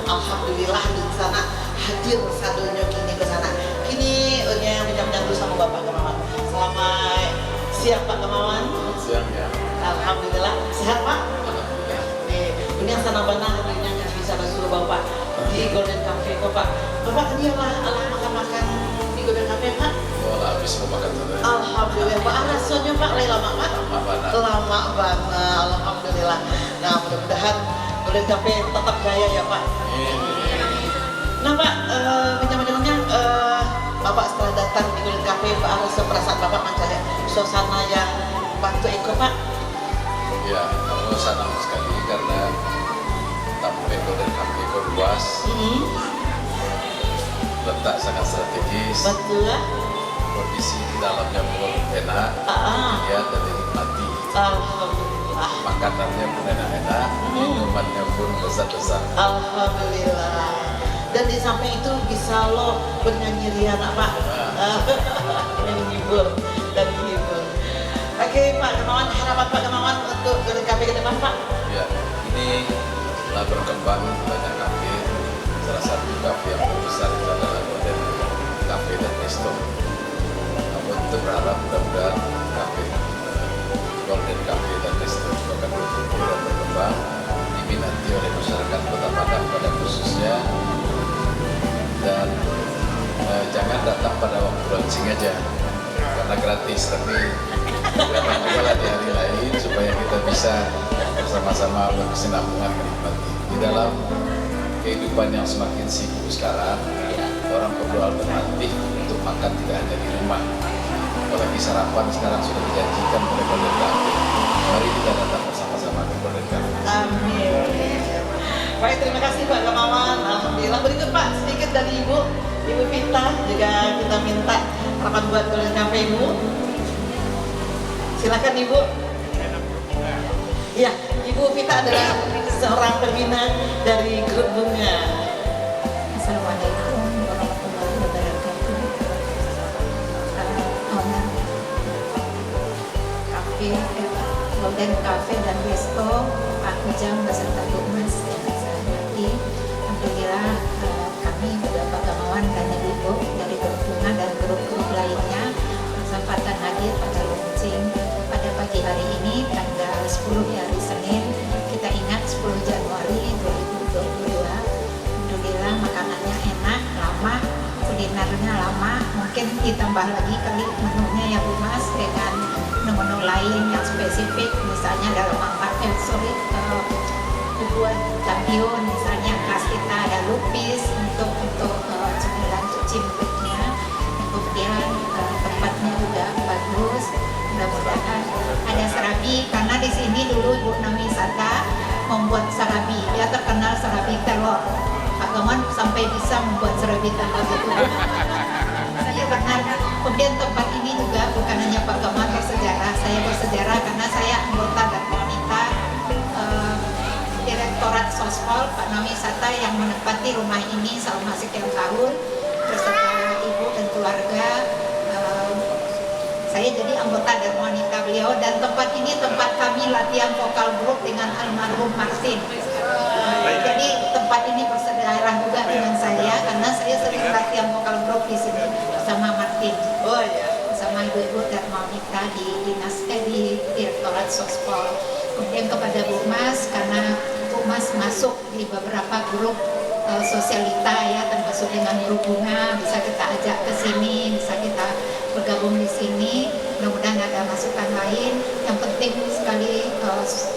Alhamdulillah di sana hadir sadonya kini ke sana. Kini yang bincang-bincang dulu sama Bapak Gamawan. Selamat siang Pak Gamawan. Siang ya. Alhamdulillah sehat Pak. Alhamdulillah. Ini yang sana bana hadirnya yang bisa suruh Bapak di Golden Cafe kok Pak. Bapak tadi alah makan-makan di Golden Cafe Pak. Oh lah habis mau makan tadi. Alhamdulillah Pak. Rasanya Pak lama Pak. Lama banget. Alhamdulillah. Nah mudah-mudahan Golden Cafe tetap jaya ya Pak. Nah Pak, macam-macamnya Bapak setelah datang di Golden Cafe, Pak rasa perasaan Bapak macam suasana yang bantu Eko Pak? Ya, aku senang sekali karena tampil Golden Cafe itu luas, letak sangat strategis, betul. kondisi di dalamnya pun enak, dilihat dan dinikmati. Alhamdulillah. Makanannya pun enak-enak, minumannya pun besar-besar. Alhamdulillah. Dan di samping itu bisa lo bernyanyi rian Pak, menghibur dan menghibur. Oke Pak Gamawan, harapan Pak Gamawan untuk Golden Cafe ke depan Pak? Ya, ini telah berkembang banyak kafe. Salah satu kafe yang terbesar itu adalah Golden Cafe dan Resto. Namun itu berharap mudah-mudahan kafe Golden Cafe dan Resto juga akan bertumbuh dan berkembang, diminati oleh masyarakat Kota Padang pada khususnya. Dan jangan datang pada waktu launching aja karena gratis, tapi datang juga di hari lain supaya kita bisa bersama-sama berkesinambungan menikmati. Di dalam kehidupan yang semakin sibuk sekarang, orang perlu alternatif untuk makan tidak hanya di rumah. Apalagi sarapan sekarang sudah dijanjikan oleh Golden Cafe. Mari kita datang bersama-sama ke Golden Cafe. Amin. Baik, terima kasih Pak Gamawan. Alhamdulillah. Berikut Pak, sedikit dari Ibu Vita juga kita minta harapan buat Golden Cafe Ibu. Silakan Ibu. Iya, Ibu Vita adalah seorang pembina dari Grup Bunga. Assalamualaikum warahmatullahi wabarakatuh. Owner Cafe Golden Cafe dan Resto Pak Ujang beserta Bu Mas yang saya hormati. Alhamdulillah kami Bapak Gamawan dan Ibu dari Grup Bunga dan grup-grup lainnya kesempatan hadir pada launching pada pagi hari ini tanggal 10 hari Senin. Kita ingat 10 Januari 2022. Alhamdulillah makanannya enak, lama, kulinernya lama, mungkin ditambah lagi kali menunya ya Bu Mas dengan menu-menu lain yang spesifik, misalnya dalam buat lampion misalnya kelas kita ada lupis untuk cemilan cuci mulutnya, kemudian tempatnya juga bagus, mudah-mudahan ada serabi karena di sini dulu Ibu Nami Sata membuat serabi, dia terkenal serabi telur. Pak Gaman sampai bisa membuat serabi telur itu. Saya pernah, kemudian tempat ini juga bukan hanya Pak Gaman bersejarah, saya bersejarah karena saya anggota dan wanita Direktorat Sospol Pak Nami Sata yang menempati rumah ini selama sekian tahun beserta ibu dan keluarga. Saya jadi anggota dan wanita beliau dan tempat ini tempat kami latihan vokal grup dengan almarhum Martin. Jadi tempat ini bersejarah juga dengan saya karena saya sering latihan vokal grup di sini bersama Martin. Oh ya, bersama ibu-ibu dan wanita di di Direktorat Sospol. Kemudian kepada Bu Mas karena Bu Mas masuk di beberapa grup sosialita ya, termasuk dengan Grup Bunga, bisa kita ajak ke sini, bisa kita bergabung di sini. Mudah-mudahan ada masukan lain. Yang penting sekali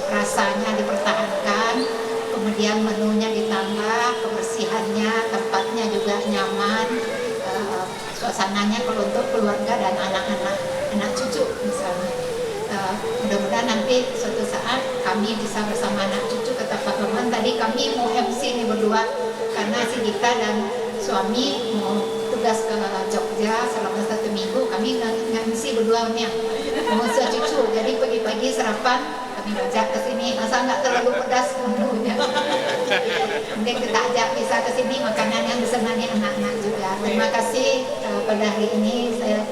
rasanya dipertahankan, kemudian menunya ditambah, kebersihannya, tempatnya juga nyaman, suasananya kalau untuk keluarga dan anak-anak, anak cucu kami bisa bersama anak cucu ke Tapanuli. Tadi kami mau MC nih berdua karena si Gita dan suami mau tugas ke Jogja selama 1 minggu. Kami MC berdua nih mau cucu. Jadi pagi-pagi sarapan kami ajak ke sini, asal nggak terlalu pedas bumbunya. Mungkin kita ajak bisa ke sini makanan yang disenangi anak-anak juga. Terima kasih pada hari ini saya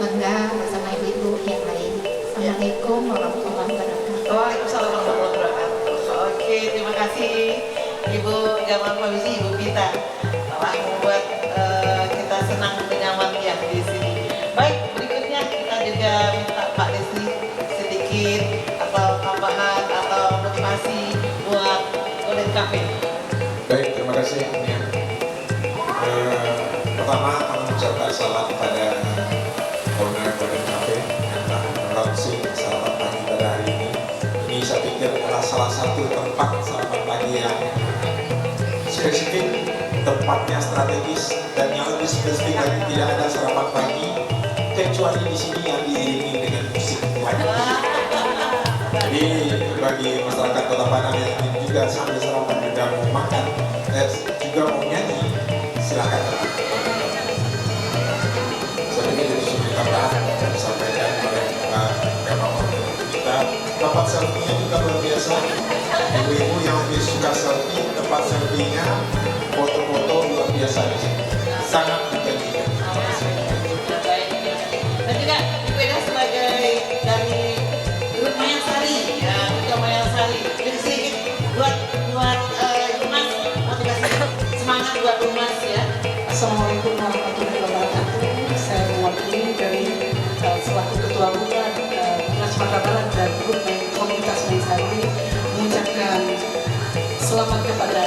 bangga bersama ibu-ibu yang lain. Assalamualaikum warahmatullahi wabarakatuh. Waalaikumsalam warahmatullahi wabarakatuh. Oke, terima kasih Ibu Gamal Fauzi, Ibu Vita telah membuat kita senang menyaman ya di sini. Baik, berikutnya kita juga minta Pak Desi sedikit atau tambahan atau motivasi buat Golden Cafe. Baik, terima kasih. Pertama, kami mengucapkan selamat kepada owner Golden Cafe yang telah launching sarapan pagi pada hari ini. Ini saya pikir adalah salah satu tempat sarapan pagi yang spesifik, tempatnya strategis, dan yang lebih spesifik lagi tidak ada sarapan pagi kecuali di sini yang diiringi dengan musik wajib. Jadi bagi masyarakat Kota Padang yang ingin juga sambil sarapan juga mau makan, juga mau nyanyi, silakan. Saya pikir itu sebagai tambahan yang disampaikan oleh Pak Gamal kita. Tempat selfie-nya juga luar biasa. Ibu-ibu yang lebih suka selfie, tempat selfie-nya, foto-foto luar biasa di sini. Sangat menjanjikan. Dan juga Ibu Eda sebagai dari Grup Mayasari, ya, Grup Mayasari. Jadi sedikit buat Ibu Mas, motivasi semangat buat Ibu Mas ya. Assalamualaikum warahmatullahi wabarakatuh. Saya mewakili dari selaku Ketua Bulan Sumatera Barat dan Grup Komunitas Mayasari mengucapkan selamat kepada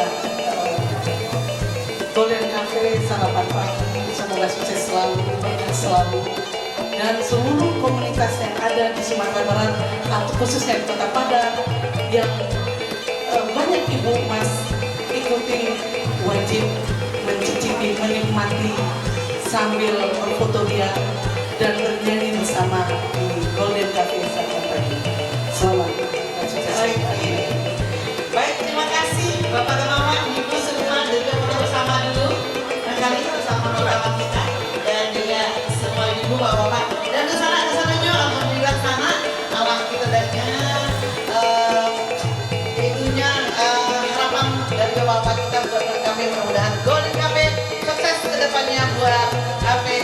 Golden Cafe sarapan pagi. Semoga sukses selalu, berkah selalu, dan seluruh komunitas yang ada di Sumatera Barat atau khususnya di Kota Padang yang banyak ibu mas ikuti, wajib mencicipi, menikmati sambil berfoto dia dan bernyanyi bersama di Golden Cafe sarapan pagi. Selamat dan sukses. Baik, terima kasih Bapak Gamawan, Ibu semua juga foto bersama dulu. Kali bersama teman kita dan juga semua ibu bapak-bapak. Dan ke sana alhamdulillah sana Allah kita darinya itunya harapan dari bapak-bapak kita buat Golden Cafe, mudah-mudahan Golden Cafe sukses ke depannya buat cafe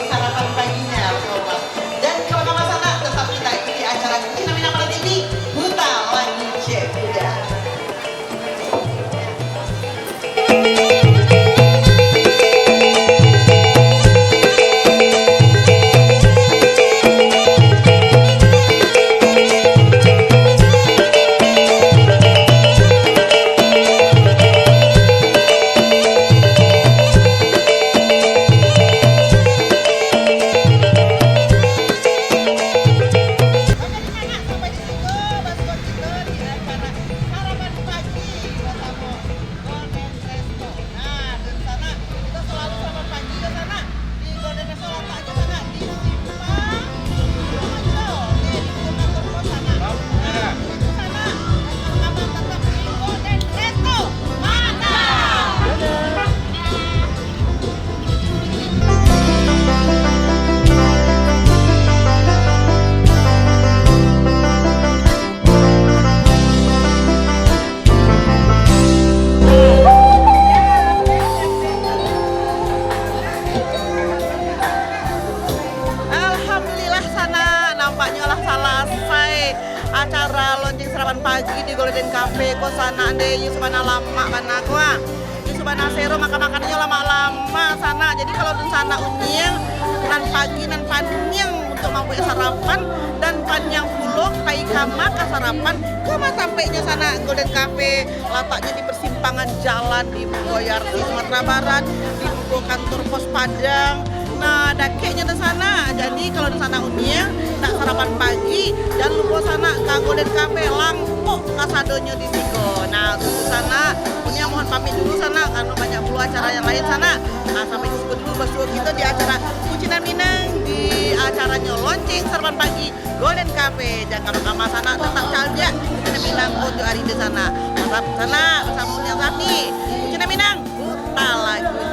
sarapan paginya bapak. Dan kalau kamu sana tetap kita ikuti acara Cina Mina Pada TV Buta Lagi Cek udah. Acara launching sarapan pagi di Golden Cafe kosana ande Yusubana lama karena gua Yusubana sero makan-makannya lama-lama sana. Jadi kalau di sana unyeng nan pagi nan panyeng untuk mampu sarapan dan panyang pulo kai kama ke sarapan kama sampainya sana Golden Cafe letaknya di persimpangan jalan di Boyarti Sumatera Barat di kantor pos Padang. Nah, dakeknya di sana. Jadi kalau di sana unyeng nak sarapan pagi dan lupa sana ke Golden Cafe lampok kasadonya di situ. Nah, untuk sana punya mohon pamit dulu sana karena banyak pula acara yang lain sana. Nah, sampai disebut dulu bos kita di acara Kucina Minang di acaranya launching watching Sarapan Pagi Golden Cafe. Jangan kalau kamu sana tetap saja Cina Minang untuk hari di sana. Tetap sana bersama Uliang Sati. Cina Minang, putar lagu.